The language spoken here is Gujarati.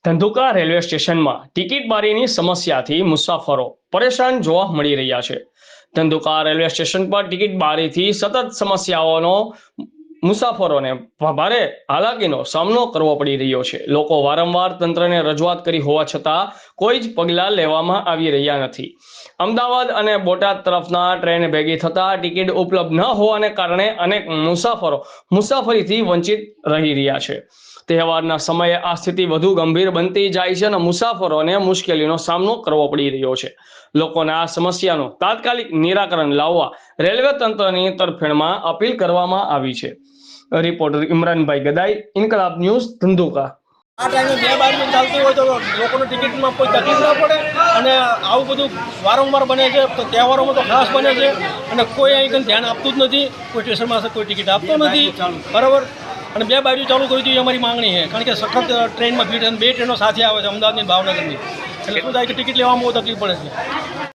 ધંધુકા રેલવે સ્ટેશનમાં ટિકિટ બારીની સમસ્યાથી મુસાફરો પરેશાન જોવા મળી રહ્યા છે। ધંધુકા રેલવે સ્ટેશન પર ટિકિટ બારીથી સતત સમસ્યાઓનો મુસાફરોને ભારે હાલાકીનો સામનો કરવો પડી રહ્યો છે। લોકો વારંવાર તંત્રને રજૂઆત કરી હોવા છતાં કોઈ જ પગલાં લેવામાં આવી રહ્યા નથી। અમદાવાદ અને બોટાદ તરફના ટ્રેન ભેગી થતા ટિકિટ ઉપલબ્ધ ન હોવાને કારણે અનેક મુસાફરો મુસાફરીથી વંચિત રહી રહ્યા છે। તહેવારના સમયે આ સ્થિતિ વધુ ગંભીર બનતી જાય છે અને મુસાફરોને મુશ્કેલીનો સામનો કરવો પડી રહ્યો છે। લોકોને આ સમસ્યાનું તાત્કાલિક નિરાકરણ લાવવા રેલવે તંત્રની તરફેણમાં અપીલ કરવામાં આવી છે। રિપોર્ટર ઇમરાનભાઈ ગદાઈ, ઇન્કલાબ ન્યૂઝ, ધંધુકા। આ ટાઈમે બે બારીઓ ચાલતું હોય તો લોકોને ટિકિટમાં કોઈ તકલીફ ના પડે અને આવું બધું વારંવાર બને છે। તો તહેવારોમાં તો ખાસ બને છે અને કોઈ અહીં કંઈ ધ્યાન આપતું જ નથી। કોઈ સ્ટેશનમાં કોઈ ટિકિટ આપતો નથી, બરાબર। અને બે બારીઓ ચાલુ કરવી જોઈએ અમારી માંગણી છે, કારણ કે સખત ટ્રેનમાં ભીડ અને બે ટ્રેનો સાથે આવે છે, અમદાવાદની ભાવનગરની। એટલે શું થાય કે ટિકિટ લેવામાં બહુ તકલીફ પડે છે।